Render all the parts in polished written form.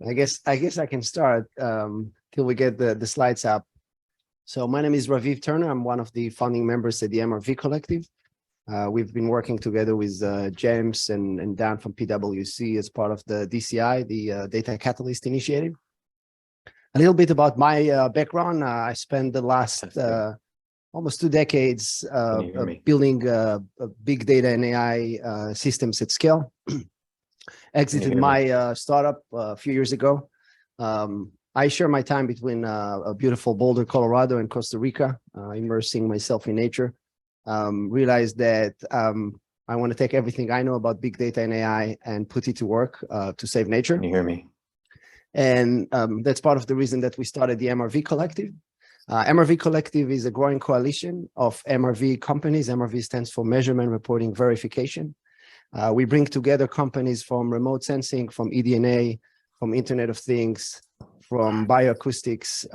I guess I can start till we get the slides up. So my name is Raviv Turner. I'm one of the founding members at the MRV Collective. We've been working together with James and Dan from PWC as part of the DCI, the Data Catalyst Initiative. A little bit about my background. I spent the last almost 2 decades building big data and AI systems at scale. Exited my startup a few years ago. I share my time between a beautiful Boulder, Colorado and Costa Rica, immersing myself in nature. Realized that I want to take everything I know about big data and AI and put it to work to save nature. Can you hear me? And that's part of the reason that we started the MRV Collective. MRV Collective is a growing coalition of MRV companies. MRV stands for Measurement, Reporting, Verification. We bring together companies from remote sensing, from eDNA, from Internet of Things, from bioacoustics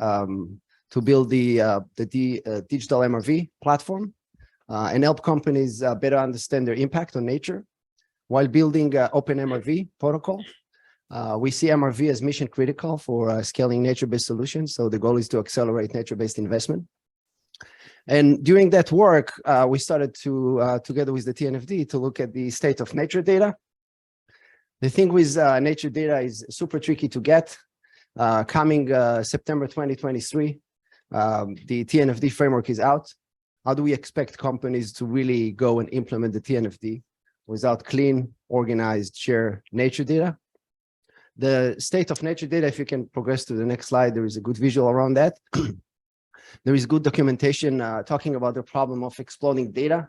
to build the digital MRV platform and help companies better understand their impact on nature while building open MRV protocol. We see MRV as mission critical for scaling nature-based solutions. So the goal is to accelerate nature-based investment. And during that work, we started to, together with the TNFD, to look at the state of nature data. The thing with nature data is super tricky to get. Coming September 2023, the TNFD framework is out. How do we expect companies to really go and implement the TNFD without clean, organized, shared nature data? The state of nature data, if you can progress to the next slide, there is a good visual around that. There is good documentation talking about the problem of exploding data.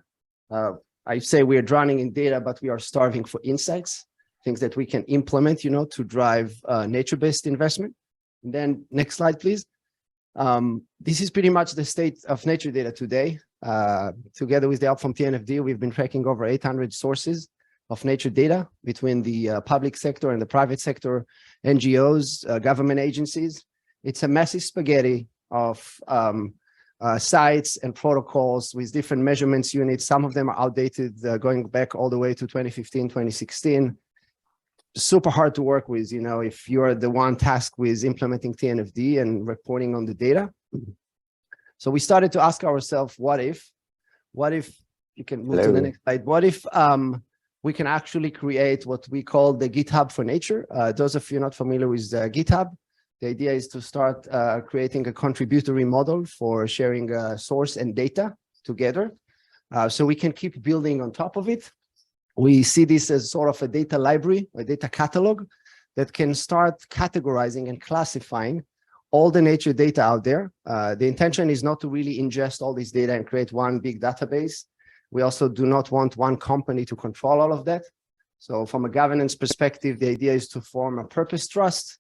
I say we are drowning in data, but we are starving for insights, things that we can implement, to drive nature-based investment. And then next slide, please. This is pretty much the state of nature data today. Together with the help from TNFD, we've been tracking over 800 sources of nature data between the public sector and the private sector, NGOs, government agencies. It's a massive spaghetti of sites and protocols with different measurements units. Some of them are outdated, going back all the way to 2015, 2016. Super hard to work with, if you're the one tasked with implementing TNFD and reporting on the data. So we started to ask ourselves, what if you can move to the next slide, what if we can actually create what we call the GitHub for nature? Those of you not familiar with GitHub, the idea is to start creating a contributory model for sharing source and data together. So we can keep building on top of it. We see this as sort of a data library, a data catalog that can start categorizing and classifying all the nature data out there. The intention is not to really ingest all this data and create one big database. We also do not want one company to control all of that. So from a governance perspective, the idea is to form a purpose trust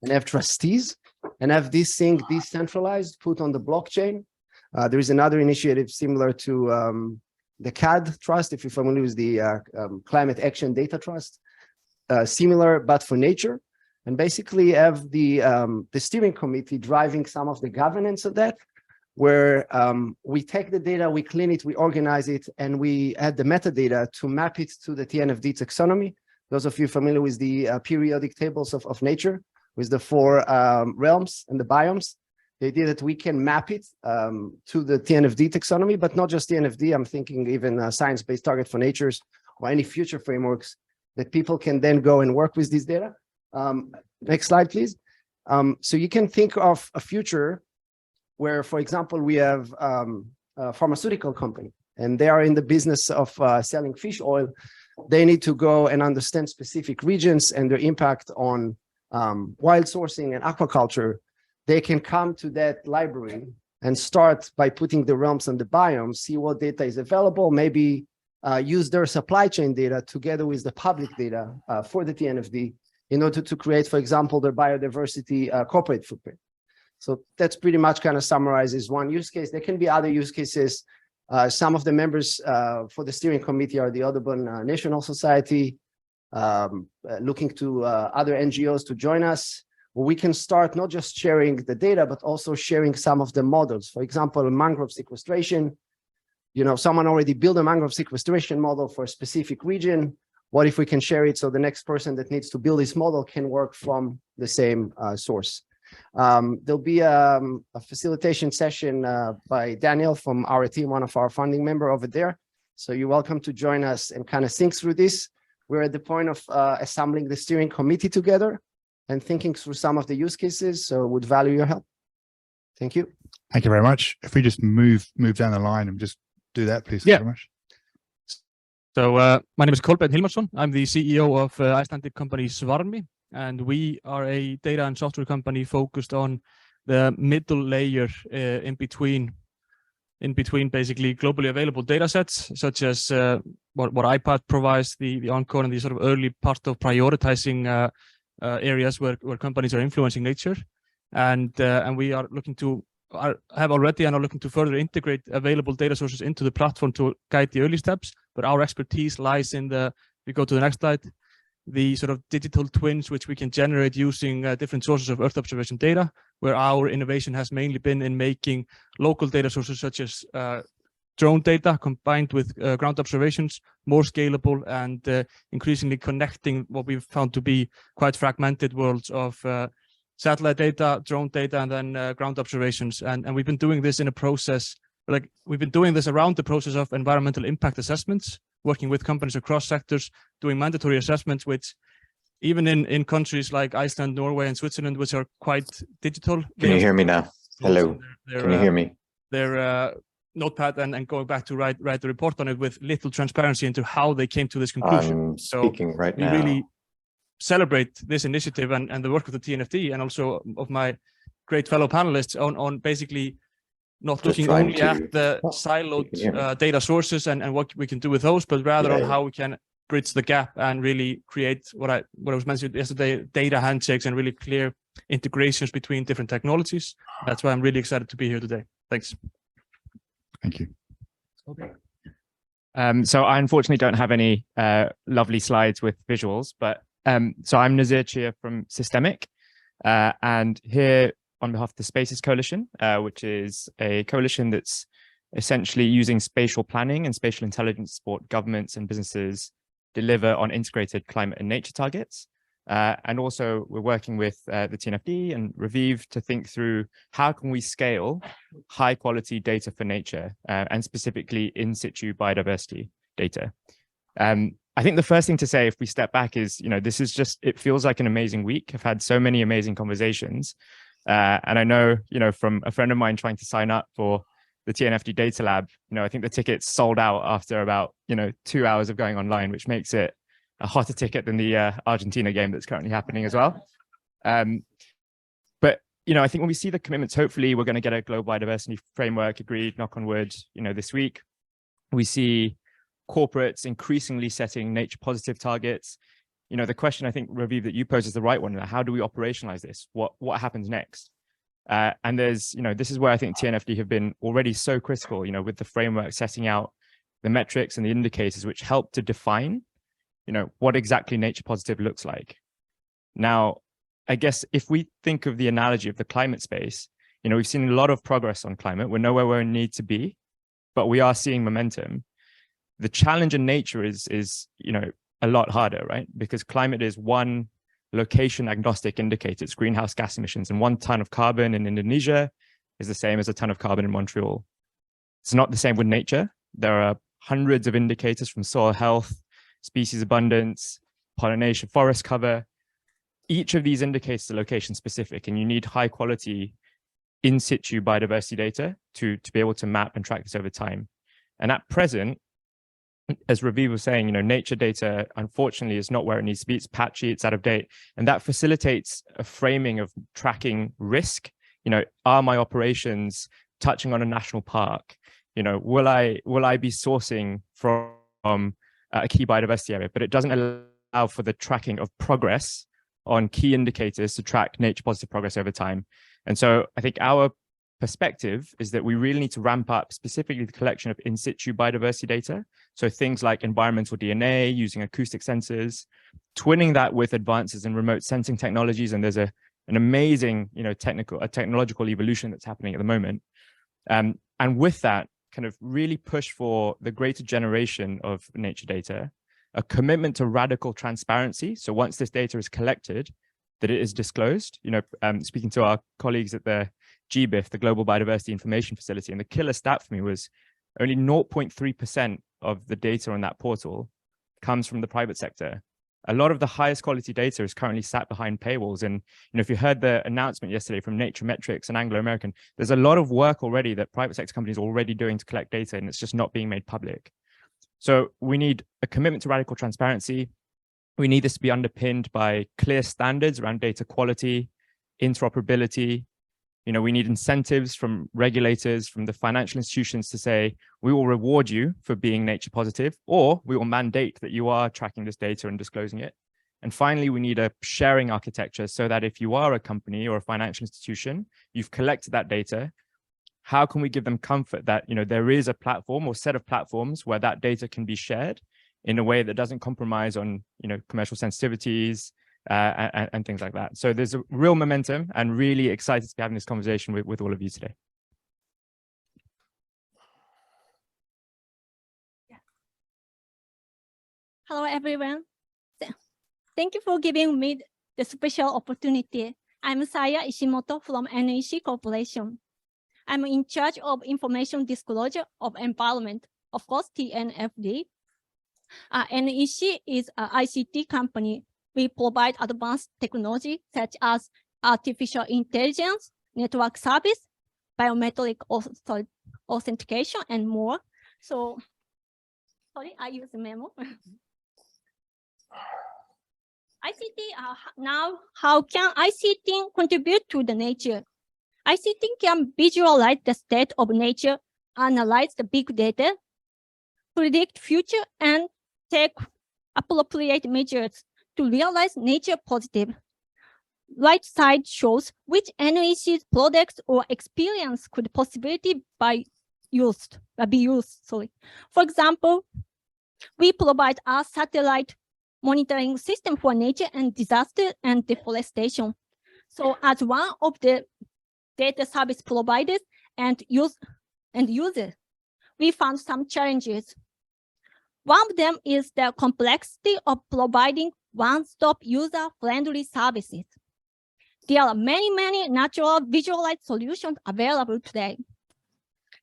and have trustees and have this thing decentralized, put on the blockchain. There is another initiative similar to the CAD trust, if you're familiar with the Climate Action Data Trust, similar, but for nature. And basically have the steering committee driving some of the governance of that, where we take the data, we clean it, we organize it, and we add the metadata to map it to the TNFD taxonomy. Those of you familiar with the periodic tables of nature, with the 4 realms and the biomes, the idea that we can map it to the TNFD taxonomy, but not just TNFD. I'm thinking even science-based target for natures or any future frameworks that people can then go and work with this data. Next slide, please. So you can think of a future where, for example, we have a pharmaceutical company and they are in the business of selling fish oil. They need to go and understand specific regions and their impact on wild sourcing and aquaculture. They can come to that library and start by putting the realms and the biomes, see what data is available, maybe use their supply chain data together with the public data for the TNFD in order to create, for example, their biodiversity corporate footprint. So that's pretty much kind of summarizes one use case. There can be other use cases. Some of the members for the steering committee are the Audubon National Society, looking to other NGOs to join us. We can start not just sharing the data, but also sharing some of the models. For example, mangrove sequestration. Someone already built a mangrove sequestration model for a specific region. what if we can share it so the next person that needs to build this model can work from the same source? There'll be a facilitation session by Daniel from our team, one of our founding member over there. So you're welcome to join us and kind of think through this. We're at the point of assembling the steering committee together and thinking through some of the use cases. So would value your help. Thank you. Thank you very much. If we just move down the line and just do that, please. Yeah. Thank you very much. So my name is Kolbeinn Hilmarsson. I'm the CEO of Icelandic company Svarmi, and we are a data and software company focused on the middle layer in between basically globally available data sets, such as what iPad provides, the Encore, and the sort of early part of prioritizing areas where companies are influencing nature, and we are looking to have already and are looking to further integrate available data sources into the platform to guide the early steps. But our expertise lies in if we go to the next slide, the sort of digital twins which we can generate using different sources of Earth observation data, where our innovation has mainly been in making local data sources such as drone data combined with ground observations more scalable and increasingly connecting what we've found to be quite fragmented worlds of satellite data, drone data, and then ground observations. And we've been doing this in a process, like we've been doing this around the process of environmental impact assessments, working with companies across sectors, doing mandatory assessments, which even in countries like Iceland, Norway, and Switzerland, which are quite digital. Can you hear me now? Hello. Can you hear me? Their notepad and going back to write the report on it with little transparency into how they came to this conclusion. I'm speaking right now. We really celebrate this initiative and the work of the TNFD and also of my great fellow panelists on basically not looking only at the siloed data sources and what we can do with those, but rather on how we can bridge the gap and really create what was mentioned yesterday, data handshakes and really clear integrations between different technologies. That's why I'm really excited to be here today. Thanks. Thank you. Okay. So I unfortunately don't have any lovely slides with visuals, but so I'm Nazir Chia from Systemic, and here on behalf of the Spaces Coalition, which is a coalition that's essentially using spatial planning and spatial intelligence to support governments and businesses deliver on integrated climate and nature targets. And also we're working with the TNFD and Revive to think through how can we scale high quality data for nature and specifically in situ biodiversity data. I think the first thing to say, if we step back, is, this is just, it feels like an amazing week. I've had so many amazing conversations. And I know, from a friend of mine trying to sign up for the TNFD Data Lab, I think the tickets sold out after about, 2 hours of going online, which makes it a hotter ticket than the Argentina game that's currently happening as well. But, I think when we see the commitments, hopefully we're going to get a global biodiversity framework agreed, knock on wood, this week. We see corporates increasingly setting nature positive targets. The question I think, Raviv, that you pose is the right one. How do we operationalize this? What happens next? And there's, this is where I think TNFD have been already so critical, with the framework setting out the metrics and the indicators which help to define, what exactly nature positive looks like. Now, I guess if we think of the analogy of the climate space, we've seen a lot of progress on climate. We're nowhere where we need to be, but we are seeing momentum. The challenge in nature is a lot harder, right? Because climate is one location agnostic indicator. It's greenhouse gas emissions, and 1 ton of carbon in Indonesia is the same as a ton of carbon in Montreal. It's not the same with nature. There are hundreds of indicators, from soil health, species abundance, pollination, forest cover. Each of these indicators are location specific, and you need high quality in situ biodiversity data to be able to map and track this over time. And at present, as Raviv was saying, nature data, unfortunately, is not where it needs to be. It's patchy, it's out of date. And that facilitates a framing of tracking risk. Are my operations touching on a national park? Will I be sourcing from a key biodiversity area? But it doesn't allow for the tracking of progress on key indicators to track nature positive progress over time. And so I think our perspective is that we really need to ramp up specifically the collection of in situ biodiversity data. So things like environmental DNA, using acoustic sensors, twinning that with advances in remote sensing technologies. And there's an amazing, technological evolution that's happening at the moment. And with that, kind of really push for the greater generation of nature data a commitment to radical transparency. So once this data is collected, that it is disclosed. Speaking to our colleagues at the GBIF, the Global Biodiversity Information Facility, and the killer stat for me was only 0.3% of the data on that portal comes from the private sector. A lot of the highest quality data is currently sat behind paywalls. And if you heard the announcement yesterday from Nature Metrics and Anglo American, there's a lot of work already that private sector companies are already doing to collect data, and it's just not being made public. So we need a commitment to radical transparency. We need this to be underpinned by clear standards around data quality, interoperability. We need incentives from regulators, from the financial institutions to say, we will reward you for being nature positive, or we will mandate that you are tracking this data and disclosing it. And finally, we need a sharing architecture so that if you are a company or a financial institution, you've collected that data, how can we give them comfort that there is a platform or set of platforms where that data can be shared in a way that doesn't compromise on commercial sensitivities and things like that. So there's a real momentum, and really excited to be having this conversation with all of you today. Hello, everyone. Thank you for giving me the special opportunity. I'm Saya Ishimoto from NEC Corporation. I'm in charge of information disclosure of environment, of course, TNFD. NEC is an ICT company. We provide advanced technology such as artificial intelligence, network service, biometric authentication, and more. So, sorry, I use the memo. ICT, now, how can ICT contribute to the nature? ICT can visualize the state of nature, analyze the big data, predict future, and take appropriate measures to realize nature positive. Right side shows which NEC's products or experience could possibly be used. For example, we provide a satellite monitoring system for nature and disaster and deforestation. So as one of the data service providers and users, we found some challenges. One of them is the complexity of providing one-stop user-friendly services. There are many natural visualized solutions available today.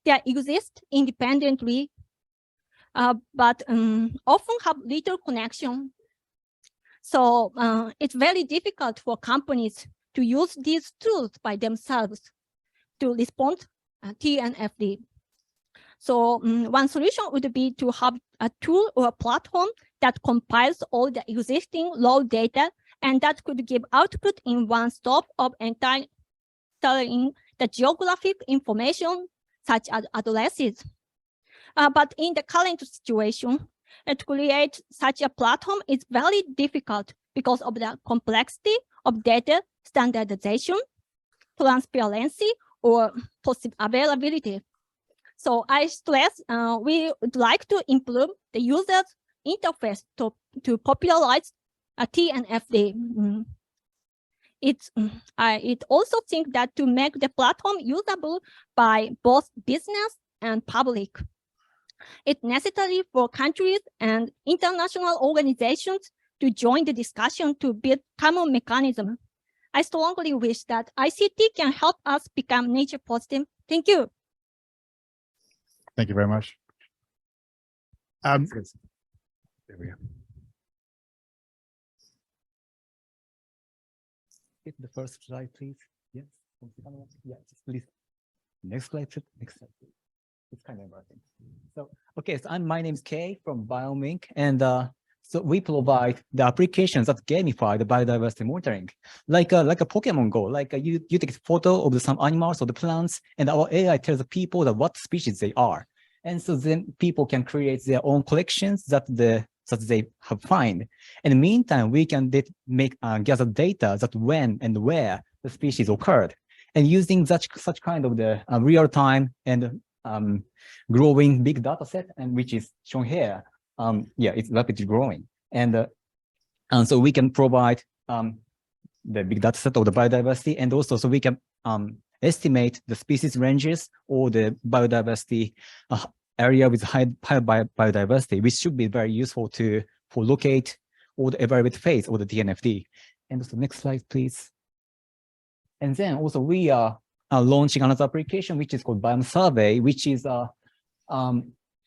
They exist independently, but often have little connection. So it's very difficult for companies to use these tools by themselves to respond to TNFD. So one solution would be to have a tool or a platform that compiles all the existing raw data, and that could give output in one stop of entire the geographic information such as addresses. But in the current situation, to create such a platform is very difficult because of the complexity of data standardization, transparency, or availability. So I stress we would like to improve the user's interface to popularize a TNFD. It also think that to make the platform usable by both business and public, it's necessary for countries and international organizations to join the discussion to build common mechanism. I strongly wish that ICT can help us become nature positive. Thank you. Thank you very much. There we go. Hit the first slide, please. Yes. Yes, please. Next slide. Next slide. It's kind of working. So, okay. So my name is Kay from BioMink, and so we provide the applications that gamify the biodiversity monitoring, like a Pokemon Go. Like you take a photo of some animals or the plants, and our AI tells the people that what species they are, and so then people can create their own collections that they have find. In the meantime, we can gather data that when and where the species occurred, and using such kind of the real time and growing big data set, and which is shown here. Yeah, it's rapidly growing, and so we can provide the big data set of the biodiversity, and also so we can estimate the species ranges or the biodiversity area with high biodiversity, which should be very useful to for locate or the evaluate phase or the TNFD. And so next slide, please. And then also we are launching another application, which is called Biome Survey, which is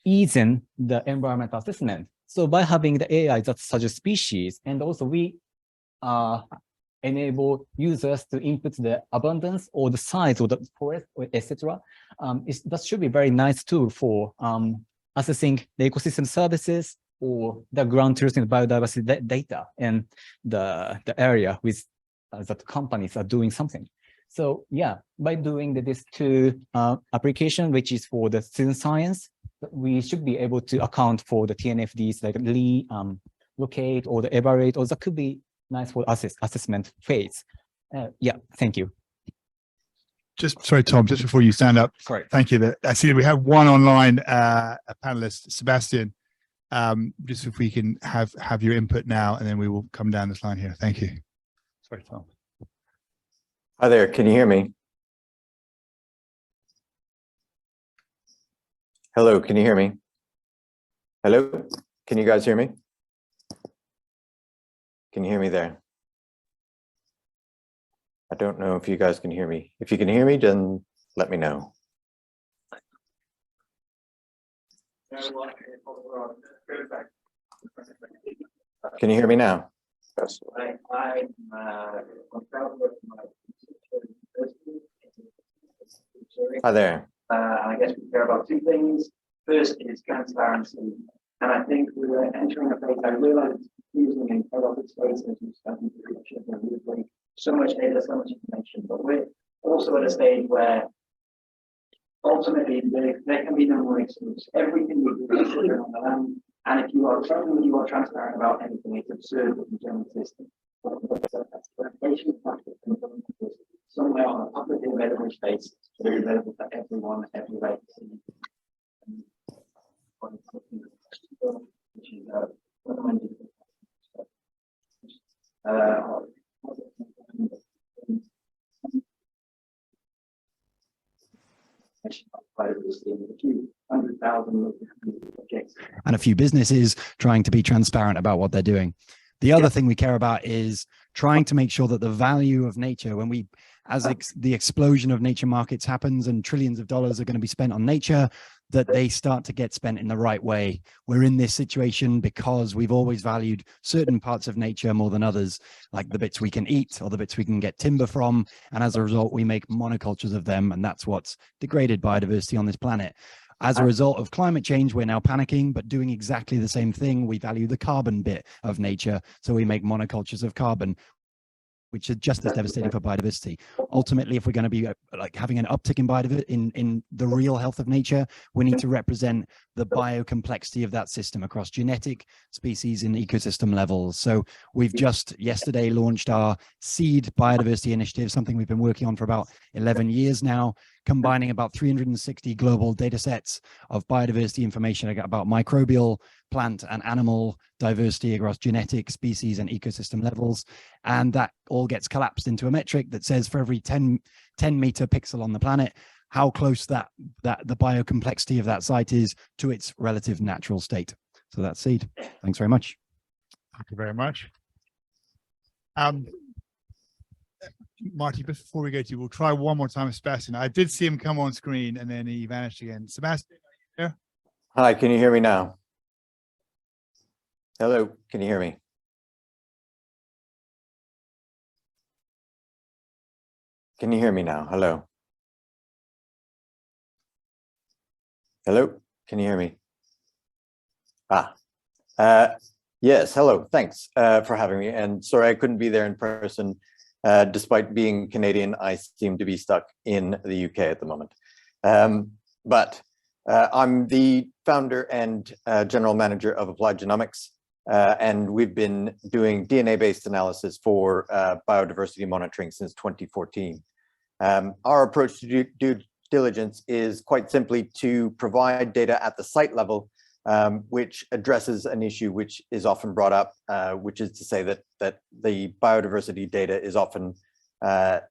easing the environmental assessment. So by having the AI that suggests species, and also we enable users to input the abundance or the size of the forest, etc. That should be a very nice tool for assessing the ecosystem services or the ground truth and biodiversity data and the area with that companies are doing something. So yeah, by doing this two application, which is for the student science, we should be able to account for the TNFDs like locate or the evaluate, or that could be nice for assessment phase. Yeah, thank you. Just sorry, Tom, just before you stand up. Sorry. Thank you. I see that we have one online a panelist, Sebastian. Just if we can have your input now, and then we will come down this line here. Thank you. Sorry, Tom. Hi there, can you hear me? Hello, can you hear me? Hello, can you guys hear me? Can you hear me there? I don't know if you guys can hear me. If you can hear me, then let me know. Can you hear me now? Hi there. I guess we care about two things. First is transparency. And I think we were entering a phase, I realized it's confusing in a lot of spaces and starting to so much data, so much information, but we're also at a stage where ultimately there can be no more excuse. Everything we do is on the land. And if you are transparent about anything, it's absurd that you don't exist. Somewhere on a publicly available space, so available for everyone, everywhere to see. Which is and a few businesses trying to be transparent about what they're doing. The other thing we care about is trying to make sure that the value of nature, when we, as the explosion of nature markets happens and trillions of dollars are going to be spent on nature, that they start to get spent in the right way. We're in this situation because we've always valued certain parts of nature more than others, like the bits we can eat or the bits we can get timber from. And as a result, we make monocultures of them. And that's what's degraded biodiversity on this planet. As a result of climate change, we're now panicking, but doing exactly the same thing. We value the carbon bit of nature. So we make monocultures of carbon, which is just as devastating for biodiversity. Ultimately, if we're going to be like having an uptick in biodiversity, in the real health of nature, we need to represent the biocomplexity of that system across genetic, species, and ecosystem levels. So we've just yesterday launched our Seed Biodiversity Initiative, something we've been working on for about 11 years now, combining about 360 global data sets of biodiversity information about microbial, plant and animal diversity across genetic, species, and ecosystem levels. And that all gets collapsed into a metric that says for every 10 meter pixel on the planet, how close the biocomplexity of that site is to its relative natural state. So that's Seed. Thanks very much. Thank you very much. Marty, before we go to you, we'll try one more time with Sebastian. I did see him come on screen and then he vanished again. Sebastian, are you there? Hi, can you hear me now? Hello, can you hear me? Can you hear me now? Hello. Hello, can you hear me? Yes, hello, thanks for having me. And sorry, I couldn't be there in person. Despite being Canadian, I seem to be stuck in the UK at the moment. But I'm the founder and general manager of Applied Genomics, and we've been doing DNA-based analysis for biodiversity monitoring since 2014. Our approach to due diligence is quite simply to provide data at the site level, which addresses an issue which is often brought up, which is to say that the biodiversity data is often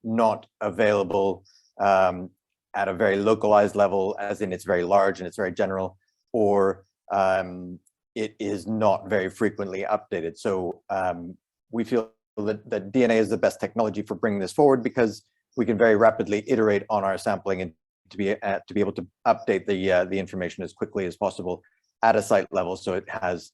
not available at a very localized level, as in it's very large and it's very general, or it is not very frequently updated. So we feel that DNA is the best technology for bringing this forward, because we can very rapidly iterate on our sampling and to be able to update the information as quickly as possible at a site level, so it has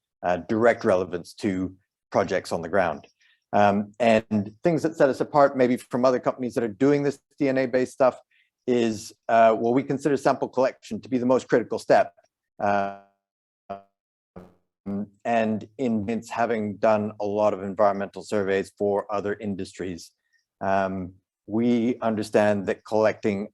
direct relevance to projects on the ground. And things that set us apart maybe from other companies that are doing this DNA-based stuff is well, we consider sample collection to be the most critical step. And in having done a lot of environmental surveys for other industries, we understand that collecting,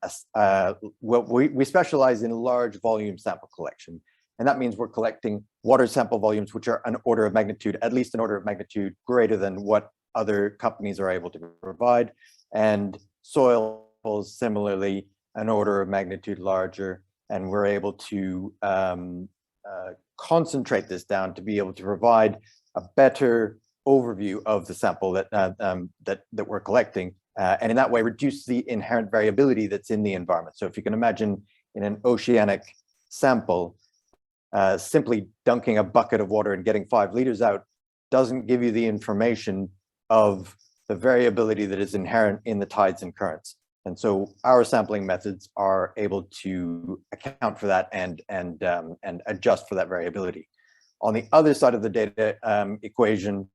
we specialize in large volume sample collection. And that means we're collecting water sample volumes, which are an order of magnitude, at least an order of magnitude greater than what other companies are able to provide. And soil similarly, an order of magnitude larger. And we're able to concentrate this down to be able to provide a better overview of the sample that we're collecting, and in that way reduce the inherent variability that's in the environment. So if you can imagine in an oceanic sample, simply dunking a bucket of water and getting 5 liters out doesn't give you the information of the variability that is inherent in the tides and currents. And so our sampling methods are able to account for that and adjust for that variability. On the other side of the data equation,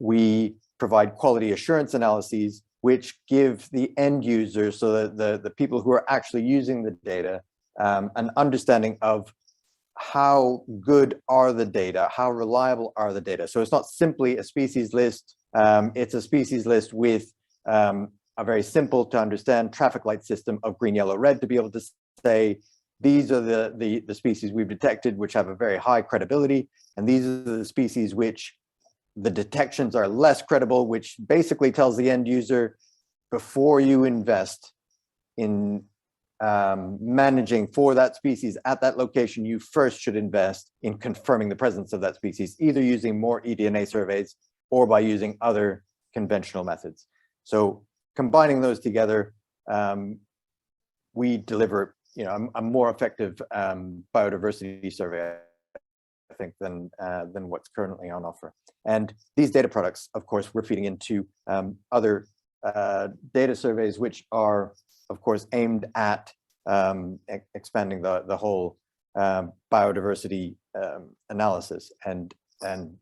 we provide quality assurance analyses, which give the end user, so the people who are actually using the data, an understanding of how good are the data, how reliable are the data. So it's not simply a species list, it's a species list with a very simple to understand traffic light system of green, yellow, red to be able to say, these are the species we've detected, which have a very high credibility. And these are the species which the detections are less credible, which basically tells the end user, before you invest in managing for that species at that location, you first should invest in confirming the presence of that species, either using more eDNA surveys or by using other conventional methods. So combining those together, we deliver, a more effective biodiversity survey, I think, than what's currently on offer. And these data products, of course, we're feeding into other data surveys, which are, of course, aimed at expanding the whole biodiversity analysis and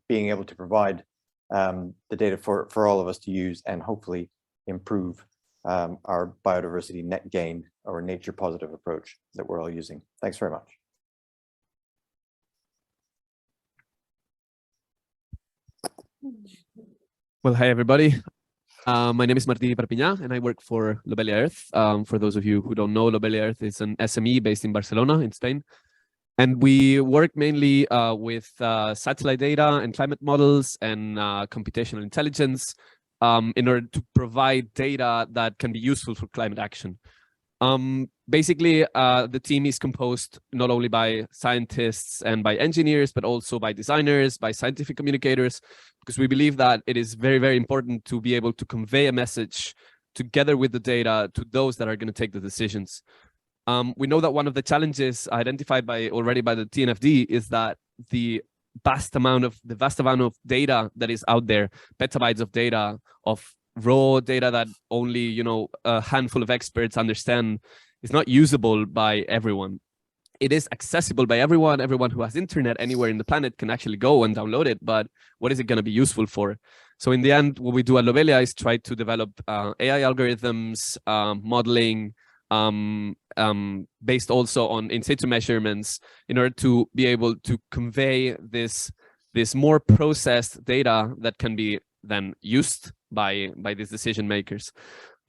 being able to provide the data for all of us to use and hopefully improve our biodiversity net gain or nature positive approach that we're all using. Thanks very much. Well, hi, everybody. My name is Martí Perpiñá, and I work for Lobelia Earth. For those of you who don't know, Lobelia Earth is an SME based in Barcelona, in Spain. And we work mainly with satellite data and climate models and computational intelligence in order to provide data that can be useful for climate action. Basically, the team is composed not only by scientists and by engineers, but also by designers, by scientific communicators, because we believe that it is very, very important to be able to convey a message together with the data to those that are going to take the decisions. We know that one of the challenges identified already by the TNFD is that the vast amount of data that is out there, petabytes of data, of raw data that only a handful of experts understand, is not usable by everyone. It is accessible by everyone. Everyone who has internet anywhere in the planet can actually go and download it, but what is it going to be useful for? So in the end, what we do at Lobelia is try to develop AI algorithms, modeling, based also on in situ measurements, in order to be able to convey this more processed data that can be then used by these decision makers.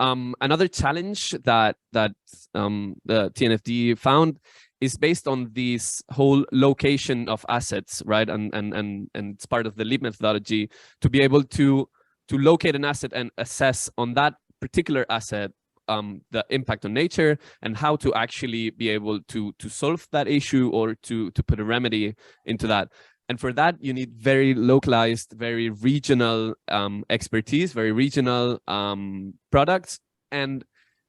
Another challenge that the TNFD found is based on this whole location of assets, right? And it's part of the LEAP methodology to be able to locate an asset and assess on that particular asset the impact on nature and how to actually be able to solve that issue or to put a remedy into that. And for that, you need very localized, very regional expertise, very regional products. And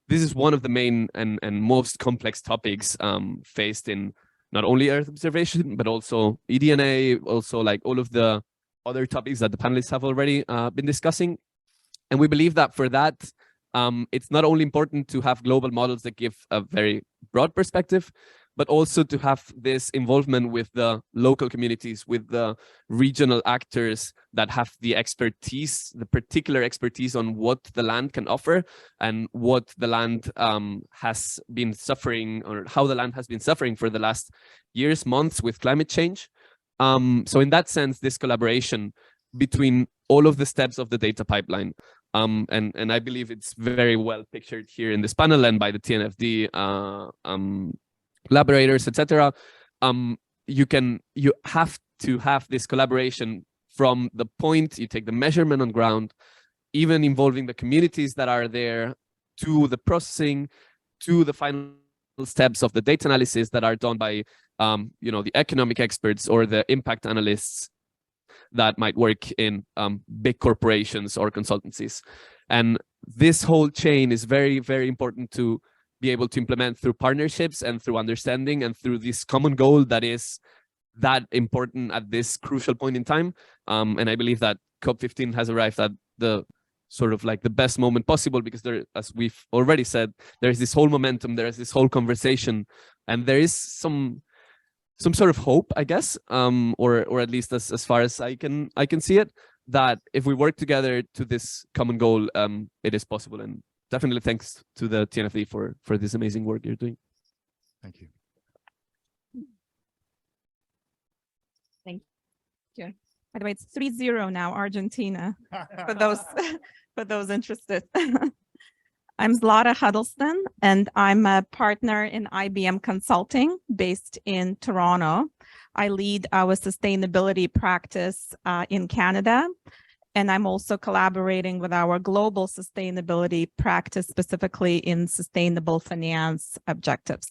this is one of the main and most complex topics faced in not only Earth observation, but also eDNA, also like all of the other topics that the panelists have already been discussing. And we believe that for that, it's not only important to have global models that give a very broad perspective, but also to have this involvement with the local communities, with the regional actors that have the expertise, the particular expertise on what the land can offer and what the land has been suffering, or how the land has been suffering for the last years, months with climate change. So in that sense, this collaboration between all of the steps of the data pipeline, and I believe it's very well pictured here in this panel and by the TNFD collaborators, etc. You have to have this collaboration from the point you take the measurement on ground, even involving the communities that are there, to the processing, to the final steps of the data analysis that are done by the economic experts or the impact analysts that might work in big corporations or consultancies. And this whole chain is very, very important to be able to implement through partnerships and through understanding and through this common goal that is that important at this crucial point in time. And I believe that COP15 has arrived at the sort of like the best moment possible, because there, as we've already said, there's this whole momentum, there is this whole conversation, and there is some sort of hope, I guess, or at least as far as I can see it, that if we work together to this common goal, it is possible. And definitely thanks to the TNFD for this amazing work you're doing. Thank you. Thank you. By the way, it's 3-0 now, Argentina, for those interested. I'm Zlata Huddleston, and I'm a partner in IBM Consulting based in Toronto. I lead our sustainability practice in Canada, and I'm also collaborating with our global sustainability practice, specifically in sustainable finance objectives.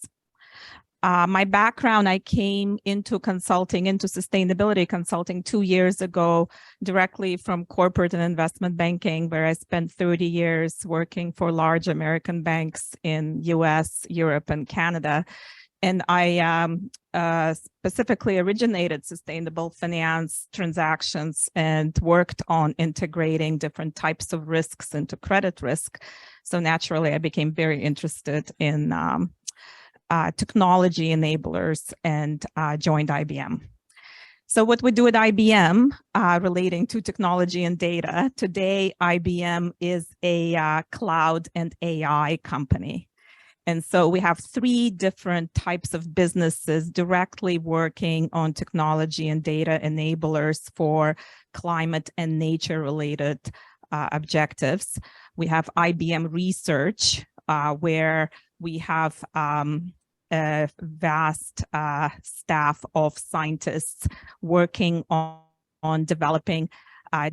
My background, I came into sustainability consulting 2 years ago, directly from corporate and investment banking, where I spent 30 years working for large American banks in US, Europe, and Canada. And I specifically originated sustainable finance transactions and worked on integrating different types of risks into credit risk. So naturally, I became very interested in technology enablers and joined IBM. So what we do at IBM relating to technology and data, today IBM is a cloud and AI company. And so we have 3 different types of businesses directly working on technology and data enablers for climate and nature related objectives. We have IBM Research, where we have a vast staff of scientists working on developing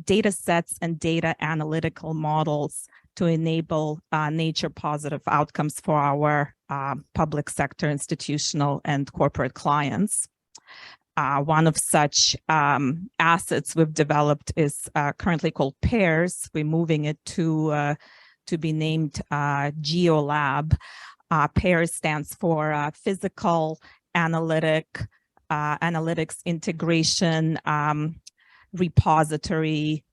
data sets and data analytical models to enable nature positive outcomes for our public sector, institutional, and corporate clients. One of such assets we've developed is currently called PAIRS. We're moving it to be named GeoLab. PAIRS stands for Physical Analytics Integration Repository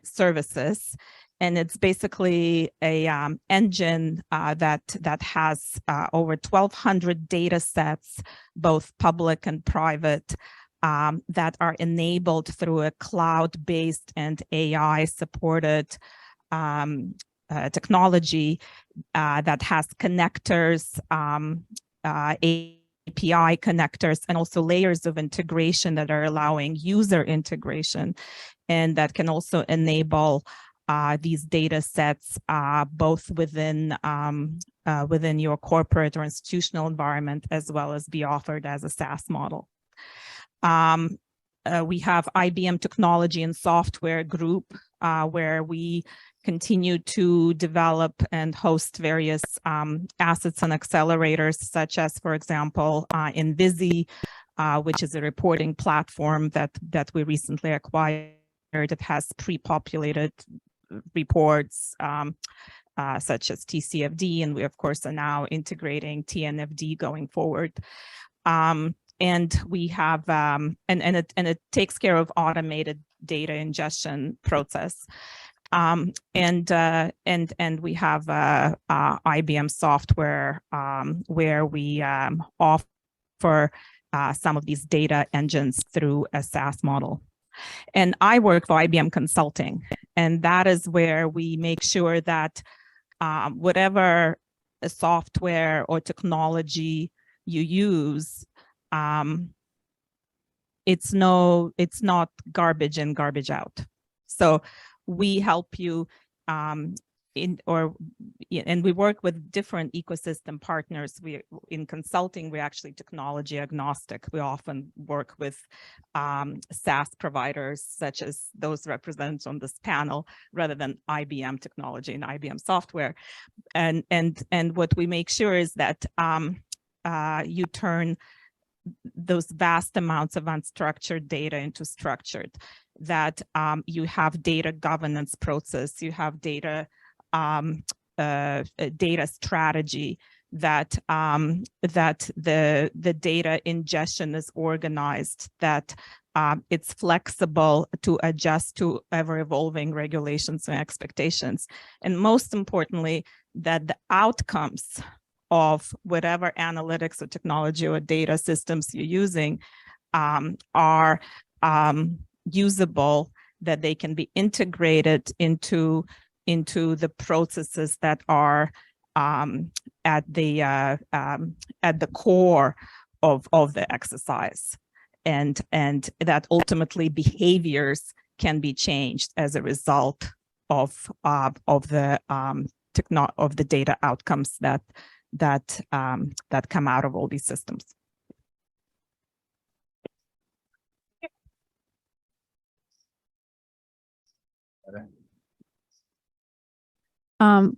Services. And it's basically a engine that has over 1,200 data sets, both public and private, that are enabled through a cloud-based and AI-supported technology that has connectors, API connectors, and also layers of integration that are allowing user integration, and that can also enable these data sets both within your corporate or institutional environment, as well as be offered as a SaaS model. We have IBM Technology and Software Group, where we continue to develop and host various assets and accelerators, such as, for example, Invisi, which is a reporting platform that we recently acquired. It has pre-populated reports such as TCFD, and we of course are now integrating TNFD going forward. and we have and it takes care of automated data ingestion process. And we have IBM software where we offer some of these data engines through a SaaS model. And I work for IBM Consulting, and that is where we make sure that whatever software or technology you use, it's not garbage in, garbage out. So we help you and we work with different ecosystem partners. In consulting, we're actually technology agnostic. We often work with SaaS providers, such as those represented on this panel, rather than IBM technology and IBM software. And what we make sure is that you turn those vast amounts of unstructured data into structured, that you have data governance process, you have data data strategy, that the data ingestion is organized, that it's flexible to adjust to ever-evolving regulations and expectations, and most importantly, that the outcomes of whatever analytics or technology or data systems you're using are usable, that they can be integrated into the processes that are at the core of the exercise, and that ultimately behaviors can be changed as a result of the data outcomes that come out of all these systems.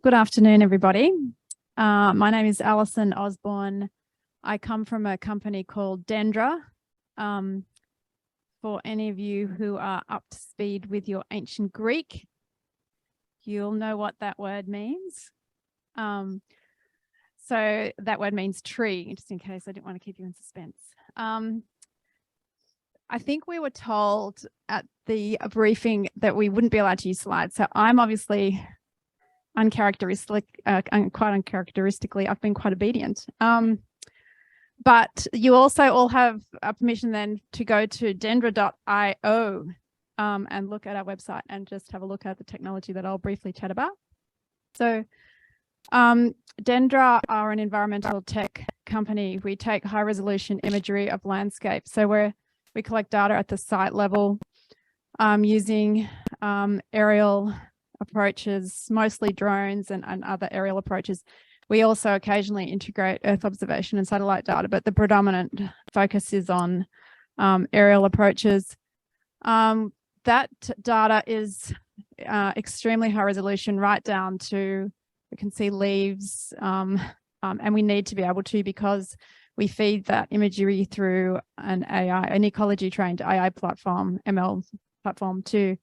Good afternoon, everybody. My name is Alison Osborne. I come from a company called Dendra. For any of you who are up to speed with your ancient Greek, you'll know what that word means. So that word means tree, just in case I didn't want to keep you in suspense. I think we were told at the briefing that we wouldn't be allowed to use slides. So I'm obviously quite uncharacteristically, I've been quite obedient. But you also all have permission then to go to dendra.io and look at our website and just have a look at the technology that I'll briefly chat about. So Dendra are an environmental tech company. We take high resolution imagery of landscape. So we collect data at the site level using aerial approaches, mostly drones and other aerial approaches. We also occasionally integrate Earth observation and satellite data, but the predominant focus is on aerial approaches. That data is extremely high resolution, right down to, we can see leaves, and we need to be able to, because we feed that imagery through an ecology trained AI platform, ML platform, to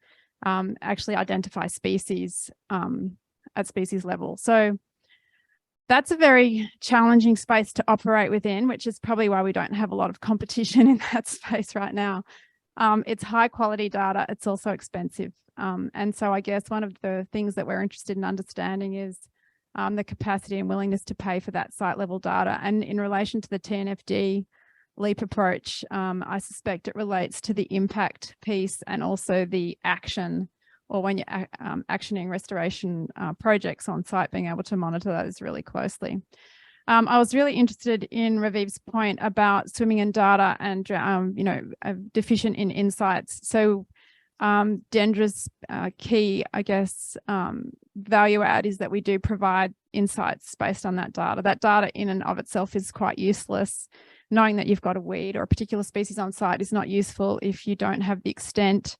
actually identify species at species level. So that's a very challenging space to operate within, which is probably why we don't have a lot of competition in that space right now. It's high quality data. It's also expensive. And so I guess one of the things that we're interested in understanding is the capacity and willingness to pay for that site level data. And in relation to the TNFD LEAP approach, I suspect it relates to the impact piece and also the action, or when you're actioning restoration projects on site, being able to monitor those really closely. I was really interested in Raviv's point about swimming in data and, deficient in insights. So Dendra's key, I guess, value add is that we do provide insights based on that data. That data in and of itself is quite useless. Knowing that you've got a weed or a particular species on site is not useful if you don't have the extent,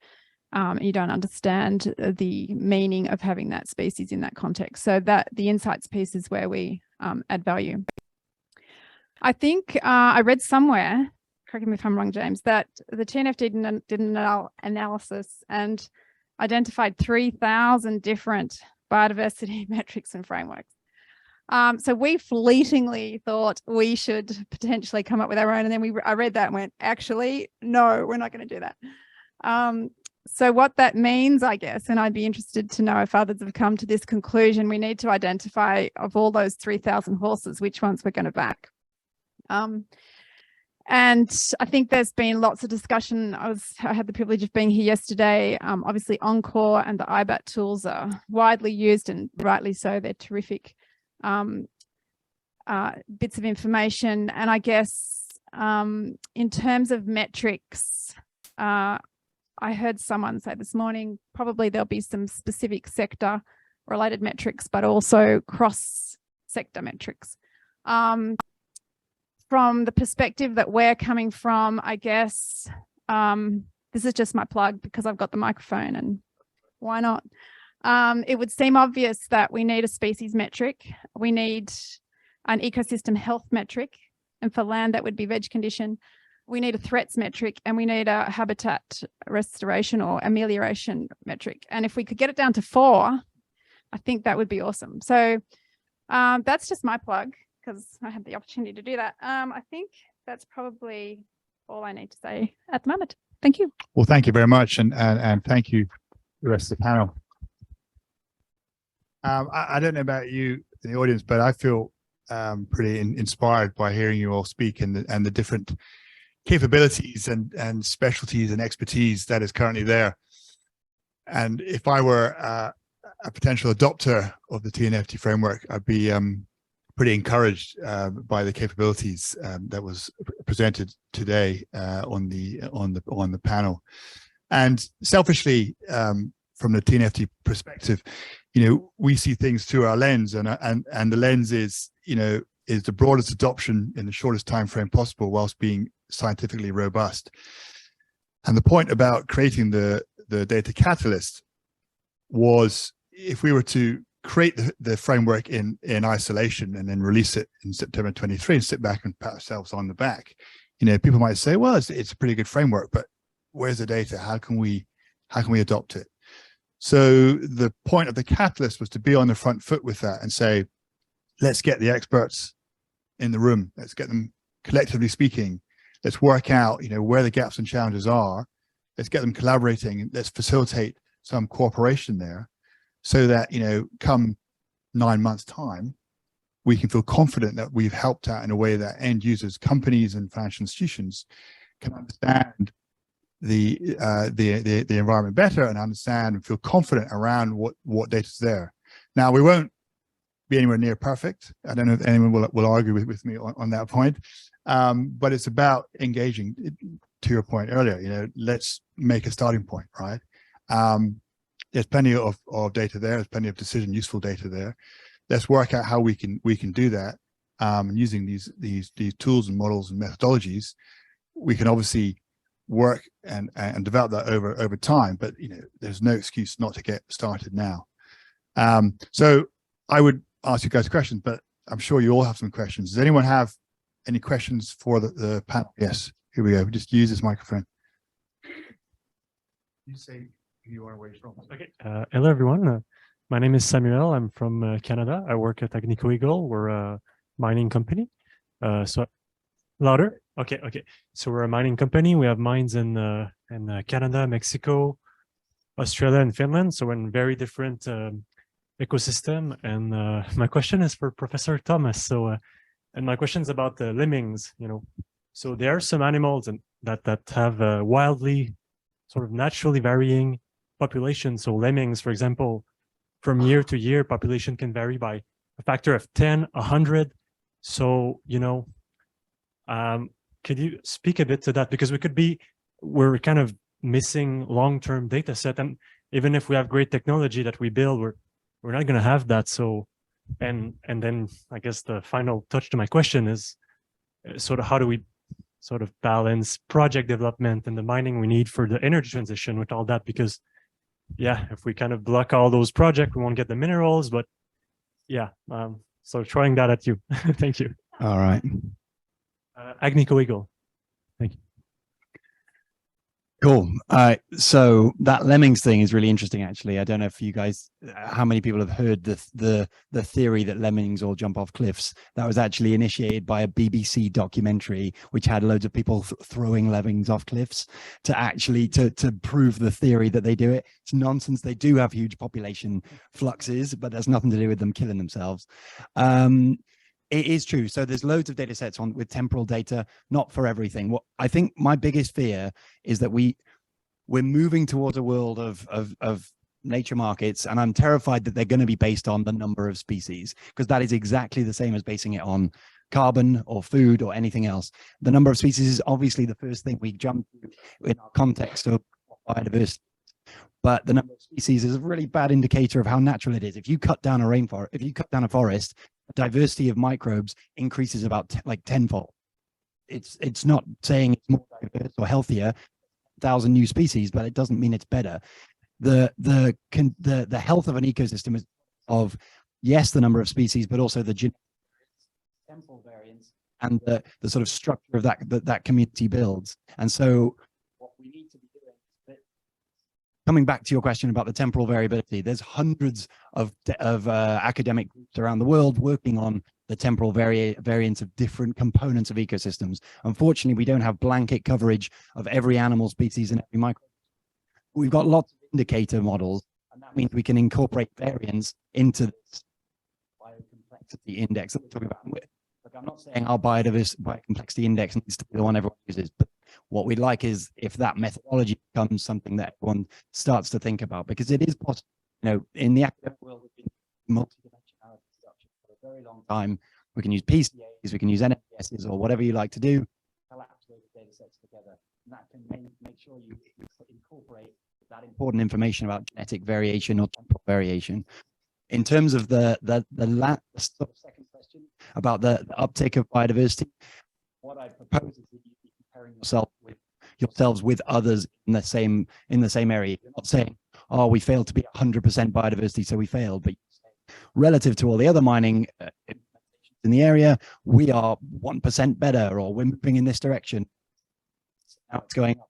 you don't understand the meaning of having that species in that context. So that the insights piece is where we add value. I think I read somewhere, correct me if I'm wrong, James, that the TNFD did an analysis and identified 3,000 different biodiversity metrics and frameworks. So we fleetingly thought we should potentially come up with our own. And then I read that and went, actually, no, we're not going to do that. So what that means, I guess, and I'd be interested to know if others have come to this conclusion, we need to identify of all those 3,000 horses, which ones we're going to back. And I think there's been lots of discussion. I had the privilege of being here yesterday. Obviously, Encore and the IBAT tools are widely used, and rightly so. They're terrific bits of information. And I guess in terms of metrics, I heard someone say this morning, probably there'll be some specific sector related metrics, but also cross sector metrics. From the perspective that we're coming from, I guess, this is just my plug because I've got the microphone and why not? It would seem obvious that we need a species metric. We need an ecosystem health metric. And for land, that would be veg condition. We need a threats metric, and we need a habitat restoration or amelioration metric. And if we could get it down to 4, I think that would be awesome. So that's just my plug, because I had the opportunity to do that. I think that's probably all I need to say at the moment. Thank you. Well, thank you very much. And thank you, the rest of the panel. I don't know about you in the audience, but I feel pretty inspired by hearing you all speak and the different capabilities and specialties and expertise that is currently there. And if I were a potential adopter of the TNFD framework, I'd be pretty encouraged by the capabilities that was presented today on the panel. And selfishly, from the TNFD perspective, we see things through our lens, and the lens is the broadest adoption in the shortest time frame possible, whilst being scientifically robust. And the point about creating the data catalyst was, if we were to create the framework in isolation and then release it in September 23 and sit back and pat ourselves on the back, people might say, well, it's a pretty good framework, but where's the data? How can we adopt it? So the point of the catalyst was to be on the front foot with that and say, let's get the experts in the room. Let's get them collectively speaking. Let's work out, where the gaps and challenges are. Let's get them collaborating. Let's facilitate some cooperation there, so that, come 9 months' time, we can feel confident that we've helped out in a way that end users, companies, and financial institutions can understand the environment better and understand and feel confident around what data's there. Now, we won't be anywhere near perfect. I don't know if anyone will argue with me on that point, but it's about engaging. To your point earlier, let's make a starting point, right? There's plenty of data there. There's plenty of useful data there. Let's work out how we can do that using these tools and models and methodologies. We can obviously work and develop that over time, but there's no excuse not to get started now. So I would ask you guys questions, but I'm sure you all have some questions. Does anyone have any questions for the panel? Yes, here we go. Just use this microphone. You say who you are, where you're from. Okay. Hello, everyone. My name is Samuel. I'm from Canada. I work at Agnico Eagle. We're a mining company. So louder. Okay. So we're a mining company. We have mines in Canada, Mexico, Australia, and Finland. So we're in very different ecosystem. And my question is for Professor Thomas. So, and my question is about the lemmings. So there are some animals that have wildly, sort of naturally varying populations. So lemmings, for example, from year to year, population can vary by a factor of 10, 100. So, could you speak a bit to that? Because we're kind of missing long-term data set. And even if we have great technology that we build, we're not going to have that. So, and then I guess the final touch to my question is sort of how do we sort of balance project development and the mining we need for the energy transition with all that? Because yeah, if we kind of block all those projects, we won't get the minerals, but yeah, so throwing that at you. Thank you. All right. Agnico Eagle. Thank you. Cool. So that lemmings thing is really interesting, actually. I don't know if you guys, how many people have heard the theory that lemmings all jump off cliffs. That was actually initiated by a BBC documentary, which had loads of people throwing lemmings off cliffs to actually to prove the theory that they do it. It's nonsense. They do have huge population fluxes, but there's nothing to do with them killing themselves. It is true. So there's loads of data sets on with temporal data, not for everything. What I think my biggest fear is that we're moving towards a world of nature markets, and I'm terrified that they're going to be based on the number of species, because that is exactly the same as basing it on carbon or food or anything else. The number of species is obviously the first thing we jump to in our context of biodiversity. But the number of species is a really bad indicator of how natural it is. If you cut down a rainforest, if you cut down a forest, diversity of microbes increases about like tenfold. It's not saying it's more diverse or healthier, 1,000 new species, but it doesn't mean it's better. The health of an ecosystem is of, yes, the number of species, but also the temporal variance and the sort of structure of that community builds. And so what we need to be doing is, coming back to your question about the temporal variability, there's hundreds of academic groups around the world working on the temporal variance of different components of ecosystems. Unfortunately, we don't have blanket coverage of every animal species and every microbe. We've got lots of indicator models, and that means we can incorporate variance into this biocomplexity index that we're talking about. Look, I'm not saying our biocomplexity index needs to be the one everyone uses, but what we'd like is if that methodology becomes something that everyone starts to think about, because it is possible. You know, in the academic world, we've been multidimensionality structure for a very long time. We can use PCAs, we can use NFSs, or whatever you like to do, collapse those data sets together, and that can make sure you incorporate that important information about genetic variation or temporal variation. In terms of the sort of second question about the uptake of biodiversity, what I propose is that you be comparing yourselves with others in the same area. You're not saying, oh, we failed to be 100% biodiversity, so we failed, but relative to all the other mining in the area, we are 1% better, or we're moving in this direction. Now it's going up.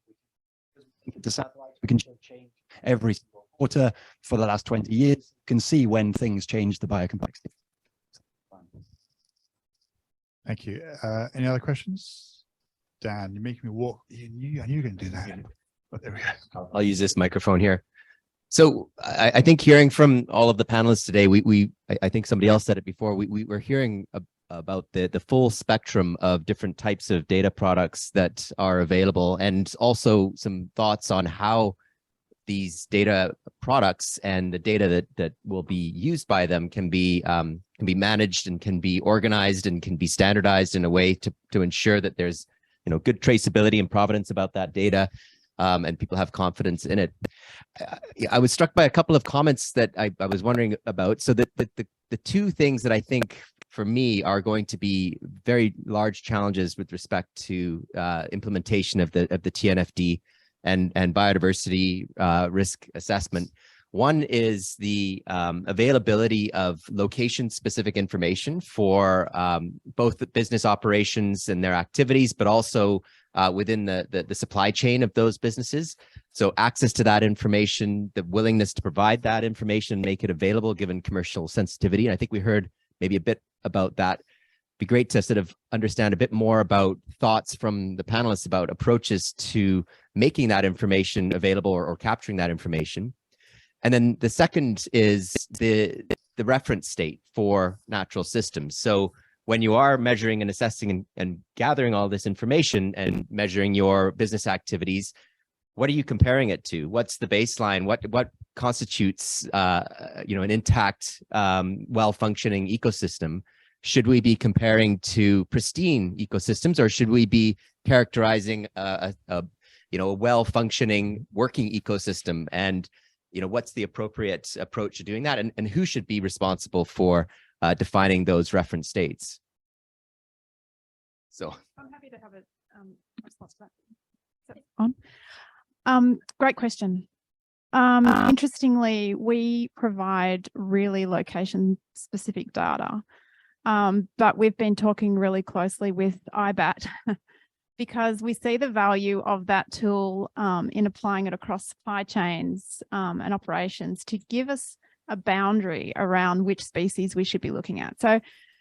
The satellites, we can show change every single quarter for the last 20 years. You can see when things change the biocomplexity. Thank you. Any other questions? Dan, you're making me walk. I knew you were going to do that. But there we go. I'll use this microphone here. So I think hearing from all of the panelists today, I think somebody else said it before, we were hearing about the full spectrum of different types of data products that are available, and also some thoughts on how these data products and the data that will be used by them can be managed and can be organized and can be standardized in a way to ensure that there's good traceability and provenance about that data, and people have confidence in it. I was struck by a couple of comments that I was wondering about. So that the two things that I think for me are going to be very large challenges with respect to implementation of the TNFD and biodiversity risk assessment. One is the availability of location-specific information for both the business operations and their activities, but also within the supply chain of those businesses. So access to that information, the willingness to provide that information, make it available given commercial sensitivity. And I think we heard maybe a bit about that. It'd be great to sort of understand a bit more about thoughts from the panelists about approaches to making that information available or capturing that information. And then the second is the reference state for natural systems. So when you are measuring and assessing and gathering all this information and measuring your business activities, what are you comparing it to? What's the baseline? What constitutes an intact, well-functioning ecosystem? Should we be comparing to pristine ecosystems, or should we be characterizing a well-functioning working ecosystem? And what's the appropriate approach to doing that, and who should be responsible for defining those reference states? So I'm happy to have a response to that. Is it on? Great question. Interestingly, we provide really location-specific data, but we've been talking really closely with IBAT because we see the value of that tool in applying it across supply chains and operations to give us a boundary around which species we should be looking at. So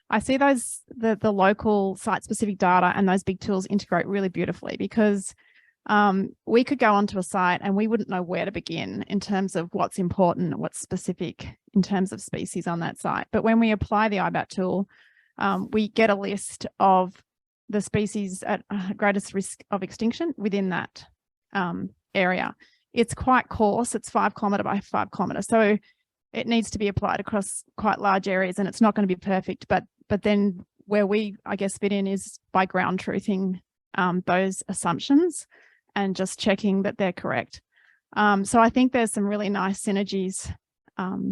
I see those, the local site-specific data and those big tools integrate really beautifully, because we could go onto a site and we wouldn't know where to begin in terms of what's important, what's specific in terms of species on that site. But when we apply the IBAT tool, we get a list of the species at greatest risk of extinction within that area. It's quite coarse, it's 5 kilometre by 5 kilometre. So it needs to be applied across quite large areas, and it's not going to be perfect. But then where we, I guess, fit in is by ground truthing those assumptions and just checking that they're correct. So I think there's some really nice synergies,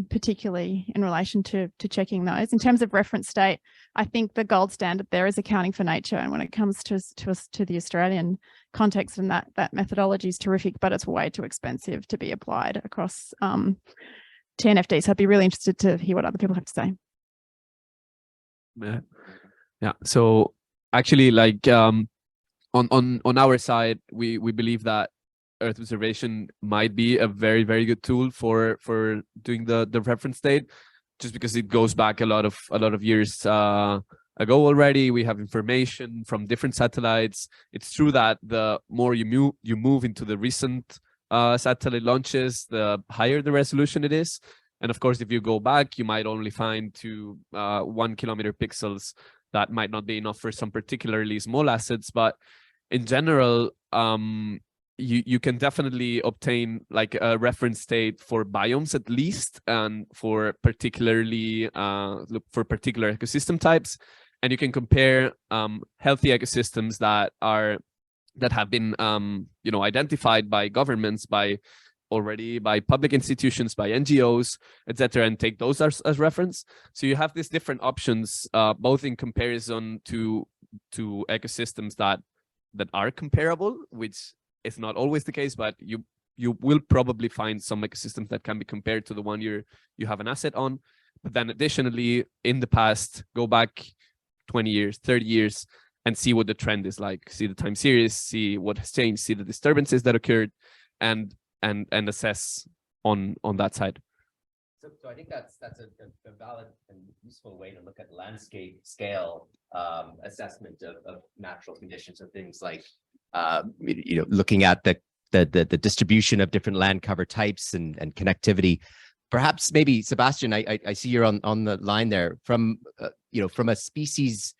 particularly in relation to checking those. In terms of reference state, I think the gold standard there is accounting for nature. And when it comes to the Australian context, and that methodology is terrific, but it's way too expensive to be applied across TNFD. So I'd be really interested to hear what other people have to say. Yeah. So actually, like on our side, we believe that Earth observation might be a very, very good tool for doing the reference date, just because it goes back a lot of years ago already. We have information from different satellites. It's true that the more you move into the recent satellite launches, the higher the resolution it is. And of course, if you go back, you might only find 2 1 kilometer pixels. That might not be enough for some particularly small assets, but in general, you can definitely obtain like a reference state for biomes at least, and for particularly look for particular ecosystem types, and you can compare healthy ecosystems that have been identified by governments, by public institutions, by NGOs, etc., and take those as reference. So you have these different options, both in comparison to ecosystems that are comparable, which is not always the case, but you will probably find some ecosystems that can be compared to the one you have an asset on. But then additionally, in the past, go back 20 years, 30 years, and see what the trend is like, see the time series, see what has changed, see the disturbances that occurred, and assess on that side. So I think that's a valid and useful way to look at landscape scale assessment of natural conditions, of things like looking at the distribution of different land cover types and connectivity. Perhaps maybe Sebastian, I see you're on the line there. From from a species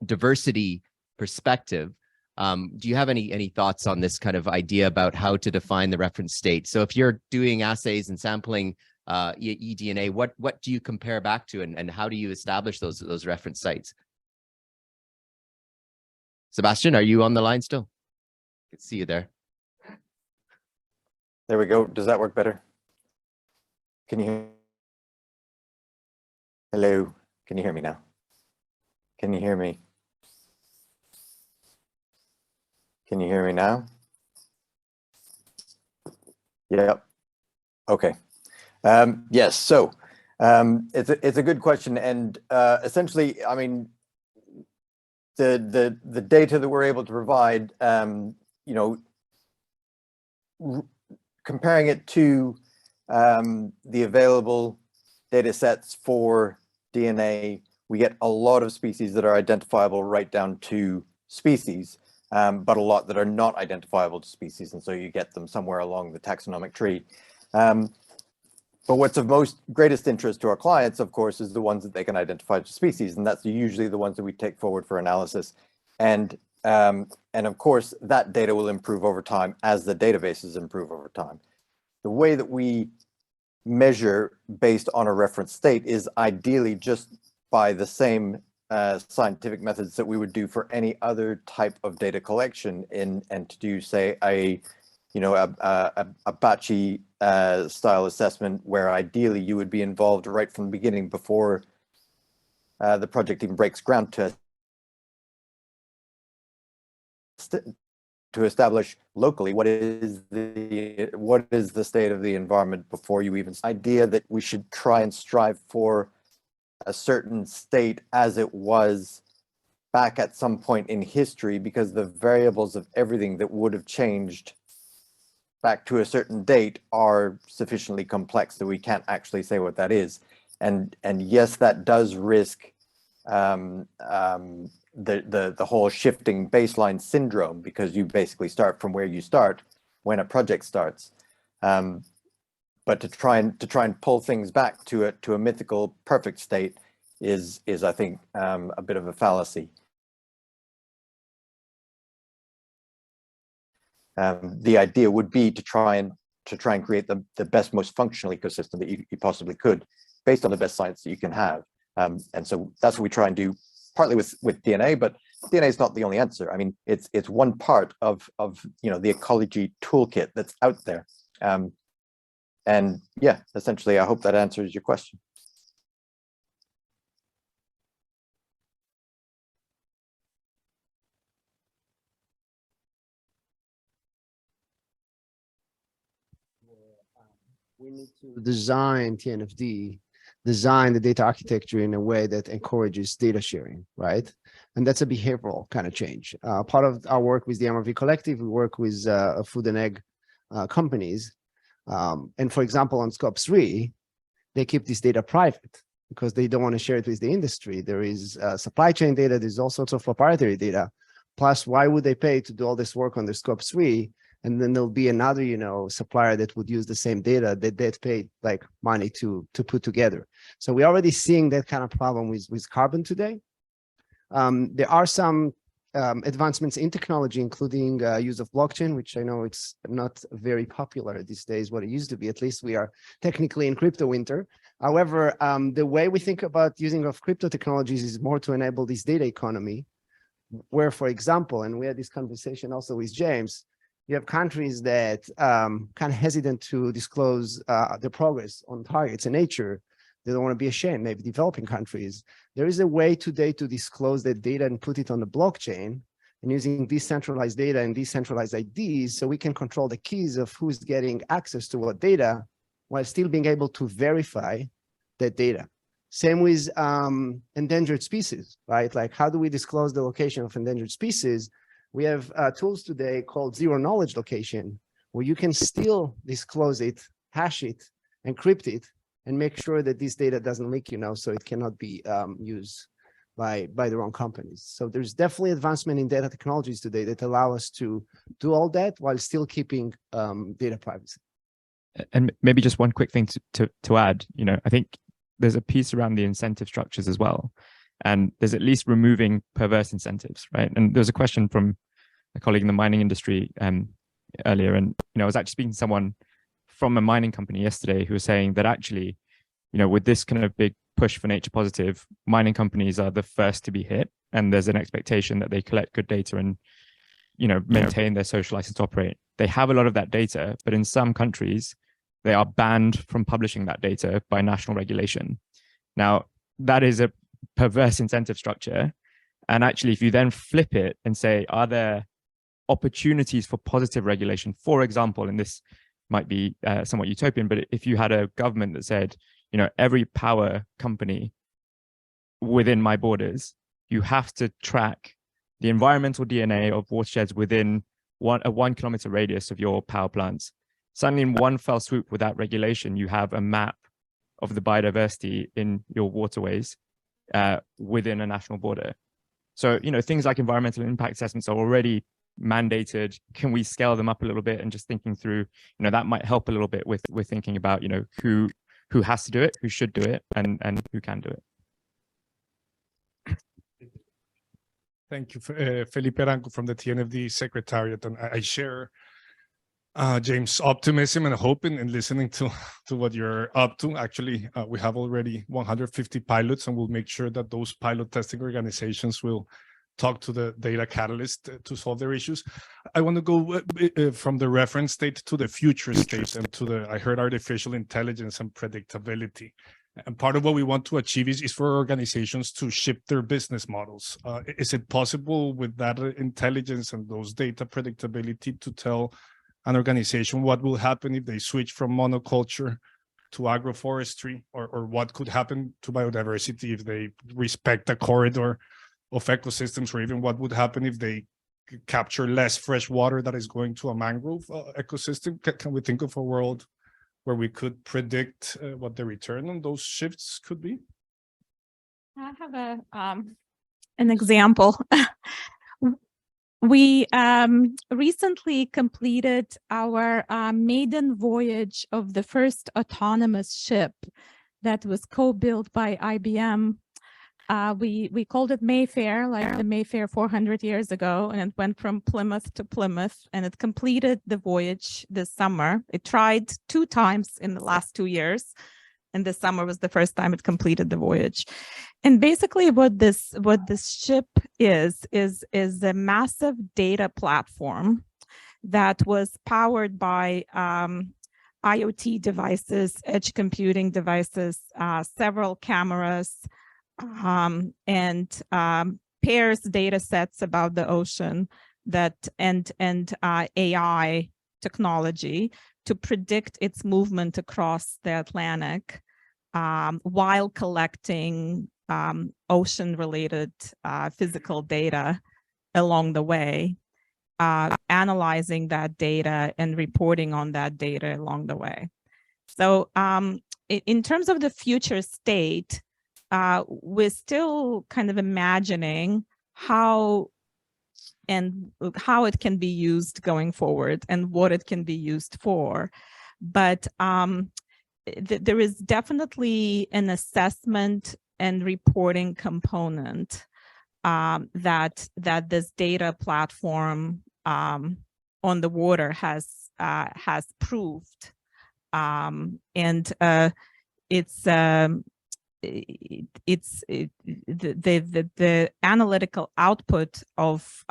diversity perspective, do you have any thoughts on this kind of idea about how to define the reference state? So if you're doing assays and sampling eDNA, what do you compare back to, and how do you establish those reference sites? Sebastian, are you on the line still? I can see you there. There we go. Does that work better? Can you hear? Hello, can you hear me now? Can you hear me? Can you hear me now? Yep. Okay. Yes. So it's a good question, and essentially, I mean, the data that we're able to provide, comparing it to the available data sets for DNA, we get a lot of species that are identifiable right down to species, but a lot that are not identifiable to species, and so you get them somewhere along the taxonomic tree. But what's of greatest interest to our clients, of course, is the ones that they can identify to species, and that's usually the ones that we take forward for analysis. And of course, that data will improve over time as the databases improve over time. The way that we measure based on a reference state is ideally just by the same scientific methods that we would do for any other type of data collection, and to do, say, a batchy style assessment, where ideally you would be involved right from the beginning before the project even breaks ground to establish locally what is the state of the environment before you even idea that we should try and strive for a certain state as it was back at some point in history, because the variables of everything that would have changed back to a certain date are sufficiently complex that we can't actually say what that is. And yes, that does risk the whole shifting baseline syndrome, because you basically start from where you start when a project starts. But to try and pull things back to a mythical perfect state is I think a bit of a fallacy. The idea would be to try and create the best, most functional ecosystem that you possibly could, based on the best science that you can have. And so that's what we try and do, partly with DNA, but DNA is not the only answer. I mean, it's one part of the ecology toolkit that's out there. And yeah, essentially, I hope that answers your question. We need to design TNFD, design the data architecture in a way that encourages data sharing, right? And that's a behavioral kind of change. Part of our work with the MRV Collective, we work with food and egg companies. And for example, on scope 3, they keep this data private because they don't want to share it with the industry. There is supply chain data, there's all sorts of proprietary data. Plus, why would they pay to do all this work on their scope 3? And then there'll be another, supplier that would use the same data that they'd pay like money to put together. So we're already seeing that kind of problem with carbon today. There are some advancements in technology, including use of blockchain, which I know it's not very popular these days, what it used to be. At least we are technically in crypto winter. However, the way we think about using of crypto technologies is more to enable this data economy, where, for example, and we had this conversation also with James, you have countries that kind of hesitant to disclose their progress on targets in nature. They don't want to be ashamed, maybe developing countries. There is a way today to disclose that data and put it on the blockchain, and using decentralized data and decentralized IDs, so we can control the keys of who's getting access to what data while still being able to verify that data. Same with endangered species, right? Like, how do we disclose the location of endangered species? We have tools today called zero knowledge location, where you can still disclose it, hash it, encrypt it, and make sure that this data doesn't leak, so it cannot be used by the wrong companies. So there's definitely advancement in data technologies today that allow us to do all that while still keeping data privacy. And maybe just one quick thing to add, I think there's a piece around the incentive structures as well. And there's at least removing perverse incentives, right? And there's a question from a colleague in the mining industry earlier. And, I was actually speaking to someone from a mining company yesterday who was saying that actually, with this kind of big push for nature positive, mining companies are the first to be hit. And there's an expectation that they collect good data and, maintain their social license to operate. They have a lot of that data, but in some countries, they are banned from publishing that data by national regulation. Now, that is a perverse incentive structure. And actually, if you then flip it and say, are there opportunities for positive regulation? For example, and this might be somewhat utopian, but if you had a government that said, every power company within my borders, you have to track the environmental DNA of watersheds within a 1 kilometer radius of your power plants. Suddenly, in one fell swoop with that regulation, you have a map of the biodiversity in your waterways within a national border. So, things like environmental impact assessments are already mandated. Can we scale them up a little bit? And just thinking through, that might help a little bit with thinking about, who has to do it, who should do it, and who can do it. Thank you, Felipe Arango from the TNFD Secretariat. And I share James' optimism and hope in listening to what you're up to. Actually, we have already 150 pilots, and we'll make sure that those pilot testing organizations will talk to the data catalyst to solve their issues. I want to go from the reference state to the future state and to I heard artificial intelligence and predictability. And part of what we want to achieve is for organizations to shift their business models. Is it possible with that intelligence and those data predictability to tell an organization what will happen if they switch from monoculture to agroforestry, or what could happen to biodiversity if they respect a corridor of ecosystems, or even what would happen if they capture less fresh water that is going to a mangrove ecosystem? Can we think of a world where we could predict what the return on those shifts could be? I have an example. We recently completed our maiden voyage of the first autonomous ship that was co-built by IBM. We called it Mayfair, like the Mayfair 400 years ago, and it went from Plymouth to Plymouth, and it completed the voyage this summer. It tried 2 times in the last 2 years, and this summer was the first time it completed the voyage. And basically what this ship is a massive data platform that was powered by IoT devices, edge computing devices, several cameras, and pairs data sets about the ocean and AI technology to predict its movement across the Atlantic, while collecting ocean-related physical data along the way, analyzing that data and reporting on that data along the way. So in terms of the future state, we're still kind of imagining how it can be used going forward and what it can be used for. But there is definitely an assessment and reporting component that this data platform on the water has proved, and the analytical output of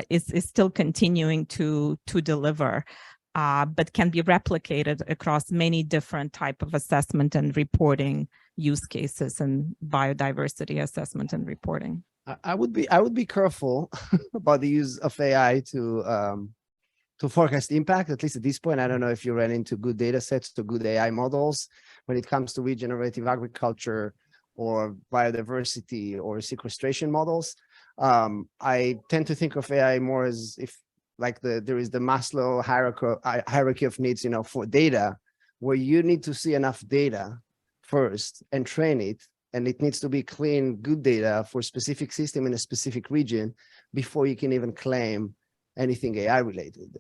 is still continuing to deliver, but can be replicated across many different type of assessment and reporting use cases and biodiversity assessment and reporting. I would be careful about the use of AI to forecast impact. At least at this point, I don't know if you ran into good data sets to good AI models when it comes to regenerative agriculture or biodiversity or sequestration models. I tend to think of AI more as if like there is the Maslow hierarchy of needs, for data, where you need to see enough data first and train it, and it needs to be clean, good data for a specific system in a specific region before you can even claim anything AI related.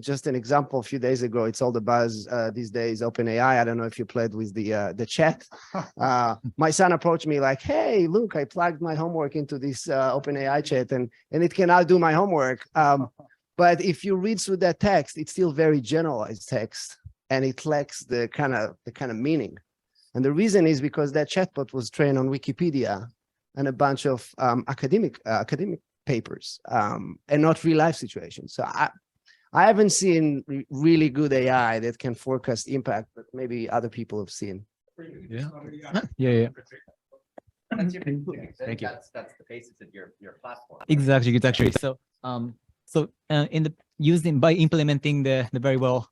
Just an example, a few days ago, it's all the buzz these days, OpenAI. I don't know if you played with the chat. My son approached me like, hey, look, I plugged my homework into this OpenAI chat and it can now do my homework. But if you read through that text, it's still very generalized text and it lacks the kind of meaning. And the reason is because that chatbot was trained on Wikipedia and a bunch of academic papers and not real life situations. So I haven't seen really good AI that can forecast impact, but maybe other people have seen. Yeah. Thank you. That's the basis of your platform. Exactly. So by implementing the very well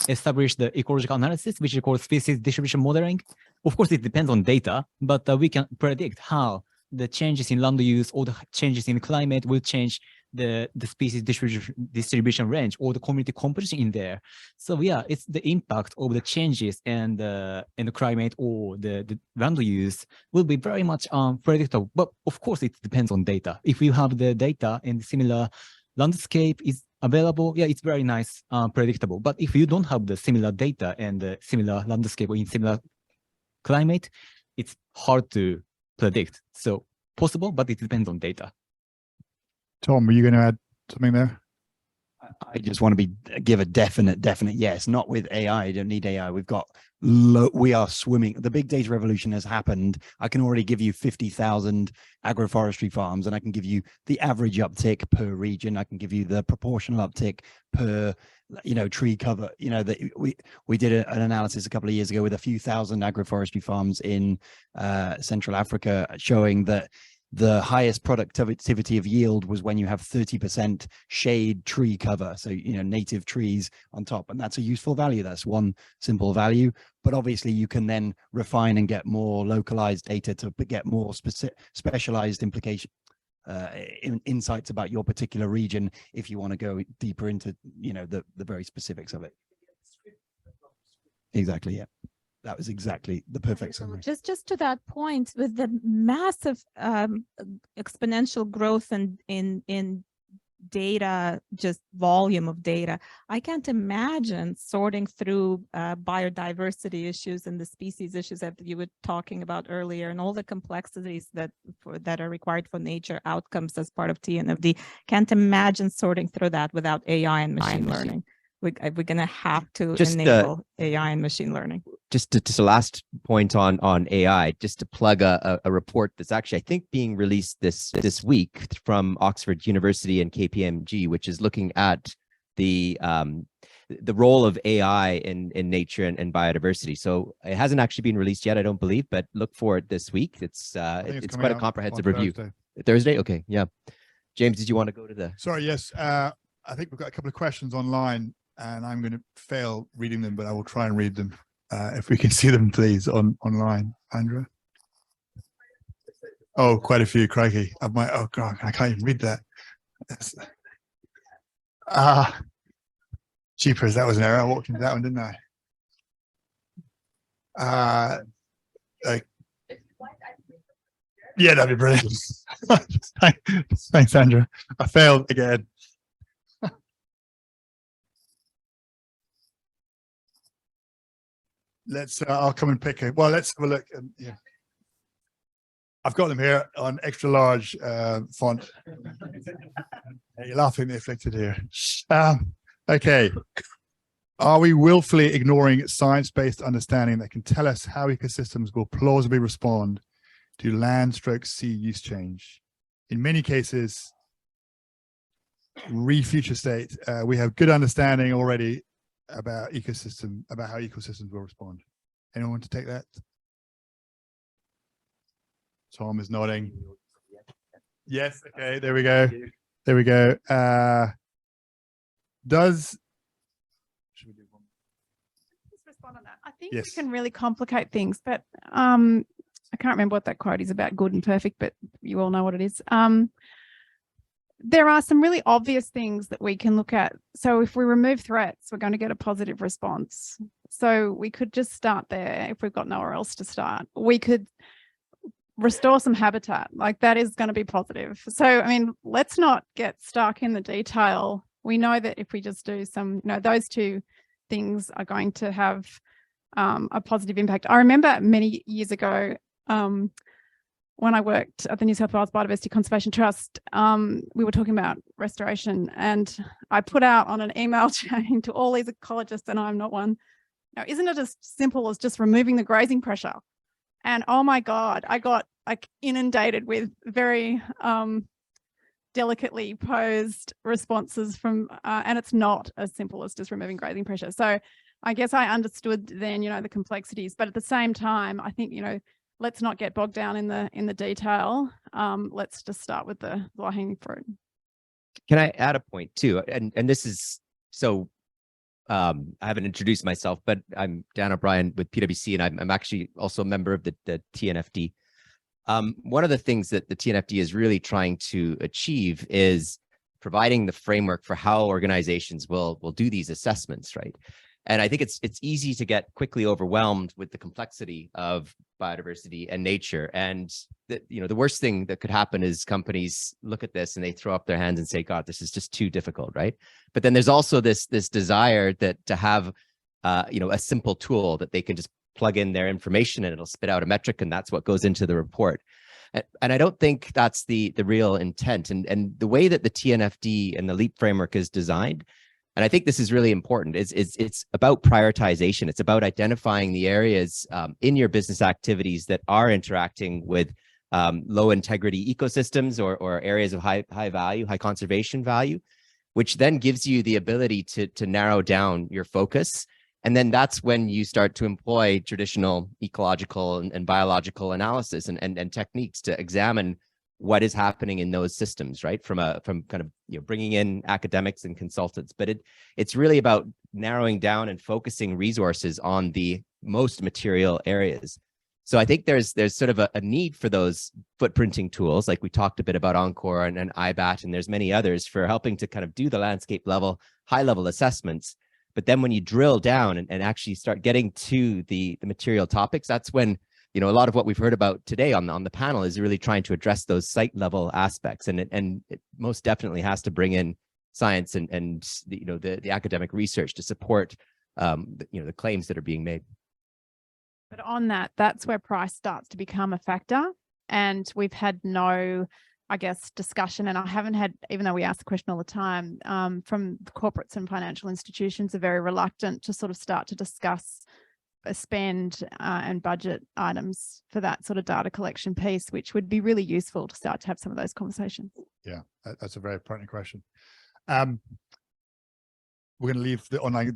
established the ecological analysis, which is called species distribution modeling. Of course, it depends on data, but we can predict how the changes in land use or the changes in climate will change the species distribution range or the community composition in there. So yeah, it's the impact of the changes and the climate or the land use will be very much predictable. But of course, it depends on data. If you have the data and similar landscape is available, yeah, it's very nice, predictable. But if you don't have the similar data and the similar landscape or in similar climate, it's hard to predict. So possible, but it depends on data. Tom, were you going to add something there? I just want to give a definite yes. Not with AI. You don't need AI. We are swimming. The big data revolution has happened. I can already give you 50,000 agroforestry farms, and I can give you the average uptick per region. I can give you the proportional uptick per, tree cover. We did an analysis a couple of years ago with a few thousand agroforestry farms in Central Africa, showing that the highest productivity of yield was when you have 30% shade tree cover. So, native trees on top, and that's a useful value. That's one simple value, but obviously you can then refine and get more localized data to get more specialized insights about your particular region if you want to go deeper into, the very specifics of it. Exactly. Yeah. That was exactly the perfect summary. Just to that point, with the massive exponential growth in data, just volume of data, I can't imagine sorting through biodiversity issues and the species issues that you were talking about earlier, and all the complexities that are required for nature outcomes as part of TNFD. Can't imagine sorting through that without AI and machine learning. We're going to have to enable AI and machine learning. Just a last point on AI, just to plug a report that's actually, I think, being released this week from Oxford University and KPMG, which is looking at the role of AI in nature and biodiversity. So it hasn't actually been released yet, I don't believe, but look for it this week. It's quite a comprehensive review. Thursday? Okay, yeah. James, did you want to go to the? Sorry, yes. I think we've got a couple of questions online, and I'm going to fail reading them, but I will try and read them. If we can see them, please, online, Andrea. Oh, quite a few, crikey. Oh God, I can't even read that. Jeepers, that was an error. I walked into that one, didn't I? Yeah, that'd be brilliant. Thanks, Andrea. I failed again. I'll come and pick it. Well, let's have a look. Yeah, I've got them here on extra large font. You're laughing at me afflicted here. Okay. Are we willfully ignoring science-based understanding that can tell us how ecosystems will plausibly respond to land/sea use change? In many cases, future state, we have good understanding already about how ecosystems will respond. Anyone want to take that? Tom is nodding. Yes. Okay. There we go. There we go. Should we do one? Just respond on that. I think we can really complicate things, but I can't remember what that quote is about, good and perfect, but you all know what it is. There are some really obvious things that we can look at. So if we remove threats, we're going to get a positive response. So we could just start there if we've got nowhere else to start. We could restore some habitat, like that is going to be positive. So, I mean, let's not get stuck in the detail. We know that if we just do some, those two things are going to have a positive impact. I remember many years ago, when I worked at the New South Wales Biodiversity Conservation Trust, we were talking about restoration, and I put out on an email chain to all these ecologists, and I'm not one. Now, isn't it as simple as just removing the grazing pressure? And oh my God, I got like inundated with very delicately posed responses from, and it's not as simple as just removing grazing pressure. So I guess I understood then, the complexities, but at the same time, I think, let's not get bogged down in the detail. Let's just start with the low-hanging fruit. Can I add a point too? And this is so. I haven't introduced myself, but I'm Dan O'Brien with PWC, and I'm actually also a member of the TNFD. One of the things that the TNFD is really trying to achieve is providing the framework for how organizations will do these assessments, right? And I think it's easy to get quickly overwhelmed with the complexity of biodiversity and nature. And the worst thing that could happen is companies look at this and they throw up their hands and say, God, this is just too difficult, right? But then there's also this desire that to have a simple tool that they can just plug in their information and it'll spit out a metric, and that's what goes into the report. And I don't think that's the real intent. And the way that the TNFD and the LEAP framework is designed, and I think this is really important, it's about prioritization. It's about identifying the areas in your business activities that are interacting with low integrity ecosystems or areas of high value, high conservation value, which then gives you the ability to narrow down your focus. And then that's when you start to employ traditional ecological and biological analysis and techniques to examine what is happening in those systems, right? From kind of bringing in academics and consultants, but it's really about narrowing down and focusing resources on the most material areas. So I think there's sort of a need for those footprinting tools, like we talked a bit about Encore and IBAT, and there's many others for helping to kind of do the landscape level, high level assessments. But then when you drill down and actually start getting to the material topics, that's when, a lot of what we've heard about today on the panel is really trying to address those site level aspects. And it most definitely has to bring in science and the academic research to support the claims that are being made. But on that's where price starts to become a factor. And we've had no, I guess, discussion, and I haven't had, even though we ask the question all the time, from corporates and financial institutions are very reluctant to sort of start to discuss a spend and budget items for that sort of data collection piece, which would be really useful to start to have some of those conversations. Yeah, that's a very pertinent question. We're going to leave the online